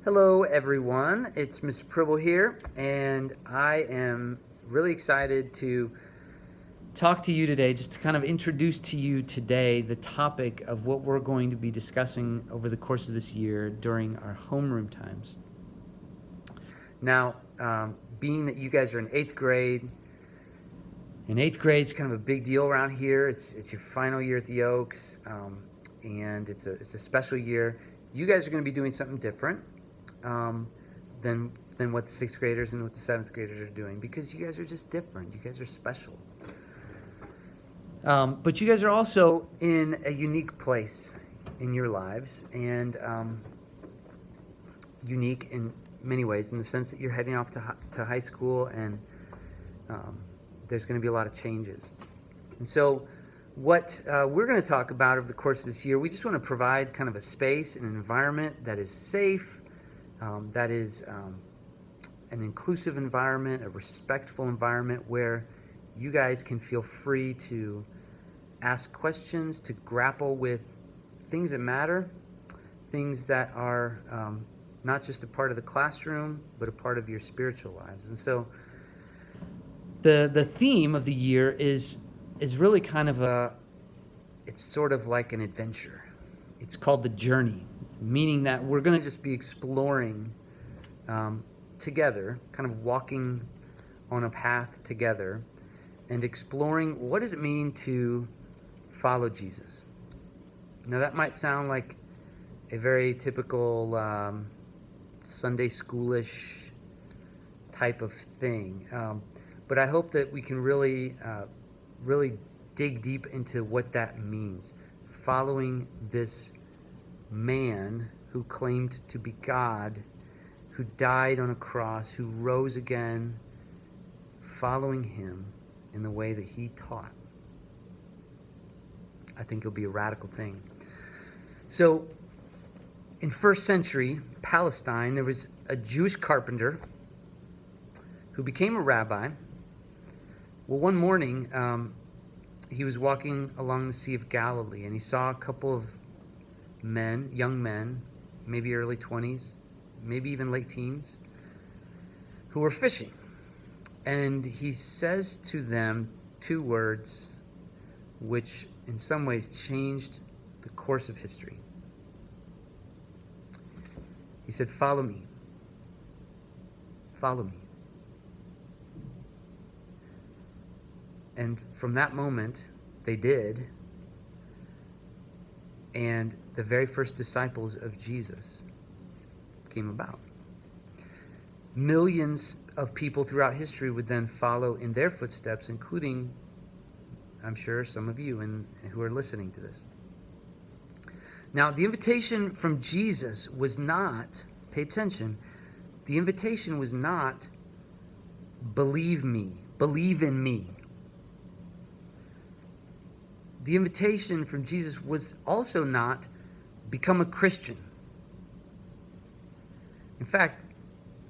Hello, everyone. It's Mr. Pribble here, and I am really excited to talk to you today, just to kind of introduce to you today the topic of what we're going to be discussing over the course of this year during our homeroom times. Now, being that you guys are in 8th grade, and 8th grade is kind of a big deal around here. It's your final year at the Oaks, and it's a special year. You guys are going to be doing something different than what the 6th graders and what the 7th graders are doing, because you guys are just different. You guys are special. But you guys are also in a unique place in your lives, and unique in many ways, in the sense that you're heading off to high school, and there's going to be a lot of changes. And so what we're going to talk about over the course of this year, we just want to provide kind of a space and an environment that is safe, that is an inclusive environment, a respectful environment where you guys can feel free to ask questions, to grapple with things that matter, things that are not just a part of the classroom, but a part of your spiritual lives. And so the theme of the year is really kind of it's sort of like an adventure. It's called The Journey, meaning that we're going to just be exploring together, kind of walking on a path together and exploring what does it mean to follow Jesus. Now, that might sound like a very typical Sunday schoolish type of thing, but I hope that we can really dig deep into what that means. Following this man who claimed to be God, who died on a cross, who rose again, following him in the way that he taught. I think it'll be a radical thing. So, in first century Palestine, there was a Jewish carpenter who became a rabbi. Well, one morning, he was walking along the Sea of Galilee, and he saw a couple of men, young men, maybe early 20s, maybe even late teens, who were fishing. And he says to them two words which in some ways changed the course of history. He said, "Follow me. Follow me." And from that moment, they did. And the very first disciples of Jesus came about. Millions of people throughout history would then follow in their footsteps, including, I'm sure, some of you who are listening to this. Now, the invitation from Jesus was not, pay attention, the invitation was not, believe me, believe in me. The invitation from Jesus was also not, become a Christian. In fact,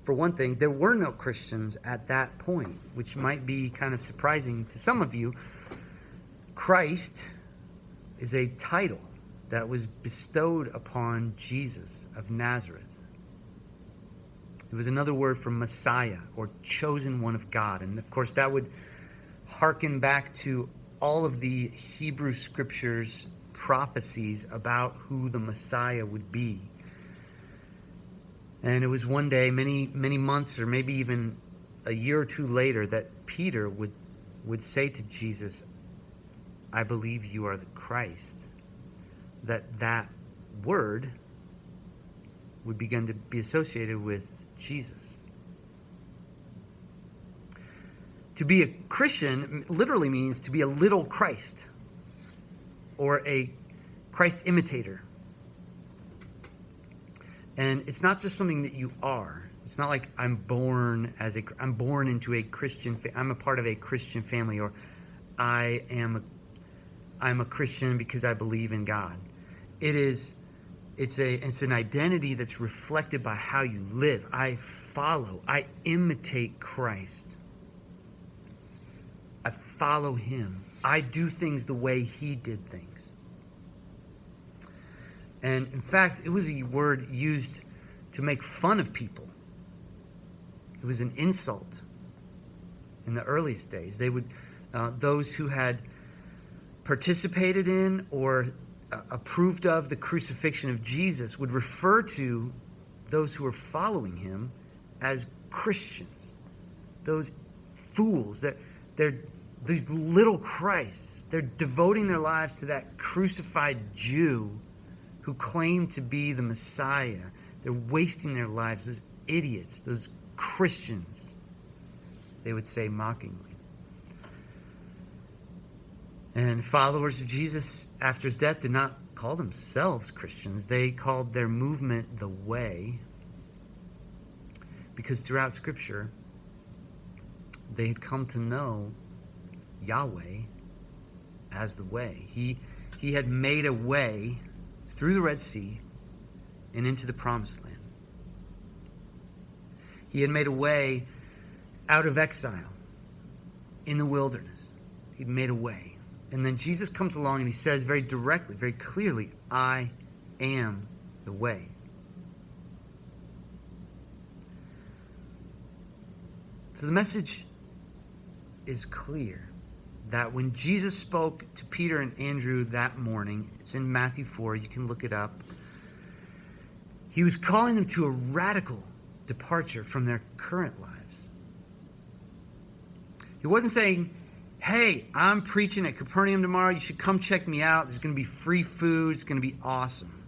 for one thing, there were no Christians at that point, which might be kind of surprising to some of you. Christ is a title that was bestowed upon Jesus of Nazareth. It was another word for Messiah, or chosen one of God. And of course, that would hearken back to all of the Hebrew scriptures prophecies about who the Messiah would be. And it was one day, many months, or maybe even a year or two later, that Peter would say to Jesus, "I believe you are the Christ." That word would begin to be associated with Jesus. To be a Christian literally means to be a little Christ, or a Christ imitator. And it's not just something that you are. It's not like I'm born into a Christian. I'm a part of a Christian family, or I'm a Christian because I believe in God. It's an identity that's reflected by how you live. I imitate Christ. I follow him. I do things the way he did things. And in fact, it was a word used to make fun of people. It was an insult in the earliest days. They would, those who had participated in or approved of the crucifixion of Jesus would refer to those who were following him as Christians. Those fools, they're these little Christs. They're devoting their lives to that crucified Jew who claimed to be the Messiah. They're wasting their lives, those idiots, those Christians, they would say mockingly. And followers of Jesus after his death did not call themselves Christians. They called their movement the Way, because throughout Scripture, they had come to know Yahweh as the Way. He had made a way through the Red Sea and into the Promised Land. He had made a way out of exile in the wilderness. He'd made a way. And then Jesus comes along and he says very directly, very clearly, I am the way. So the message is clear that when Jesus spoke to Peter and Andrew that morning, it's in Matthew 4, you can look it up, he was calling them to a radical departure from their current lives. He wasn't saying, hey, I'm preaching at Capernaum tomorrow. You should come check me out. There's going to be free food. It's going to be awesome.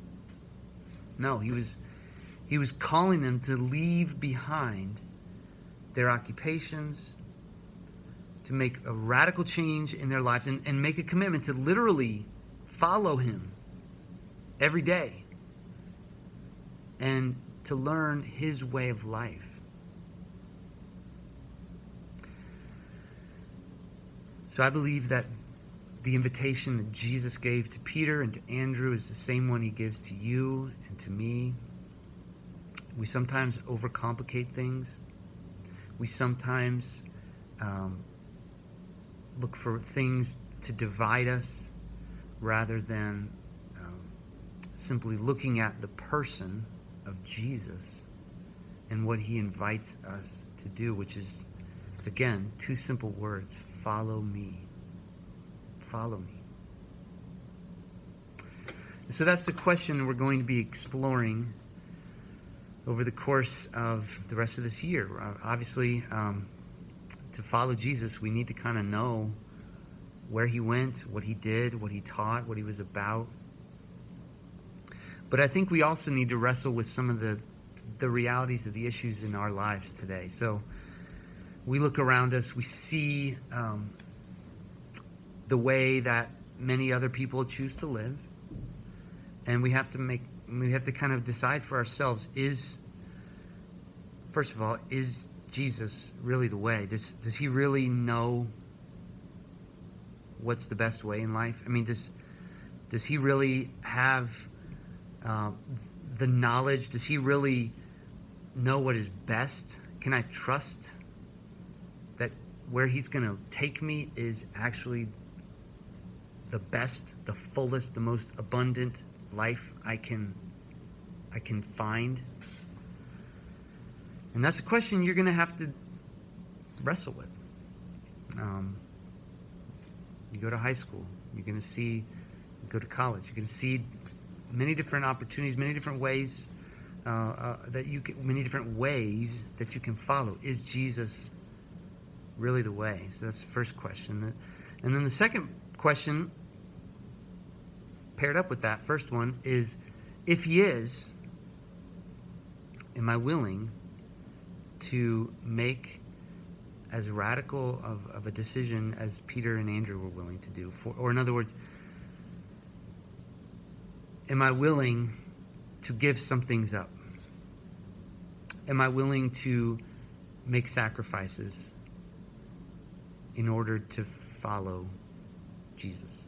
No, he was calling them to leave behind their occupations, to make a radical change in their lives, and make a commitment to literally follow him every day and to learn his way of life. So I believe that the invitation that Jesus gave to Peter and to Andrew is the same one he gives to you and to me. We sometimes overcomplicate things. We sometimes look for things to divide us rather than simply looking at the person of Jesus and what he invites us to do, which is, again, two simple words: follow me. Follow me. So that's the question we're going to be exploring over the course of the rest of this year. Obviously, to follow Jesus, we need to kind of know where he went, what he did, what he taught, what he was about. But I think we also need to wrestle with some of the realities of the issues in our lives today. So we look around us, we see the way that many other people choose to live, and we have to kind of decide for ourselves, first of all, is Jesus really the way? Does he really know what's the best way in life? I mean, does he really have the knowledge? Does he really know what is best? Can I trust that where he's going to take me is actually the best, the fullest, the most abundant life I can find? And that's a question you're going to have to wrestle with. You go to high school, you're going to see, you go to college, you're going to see many different opportunities, many different ways many different ways that you can follow. Is Jesus really the way? So that's the first question. And then the second question, paired up with that first one, is, if he is, am I willing to make as radical of a decision as Peter and Andrew were willing to do? Or in other words, am I willing to give some things up? Am I willing to make sacrifices in order to follow Jesus?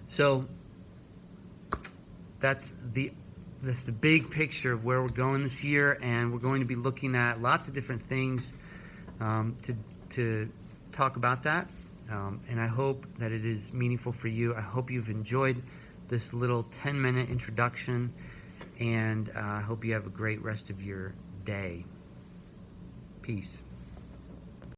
So that's the big picture of where we're going this year, and we're going to be looking at lots of different things to talk about that. And I hope that it is meaningful for you. I hope you've enjoyed this little 10-minute introduction, and I hope you have a great rest of your day. Peace.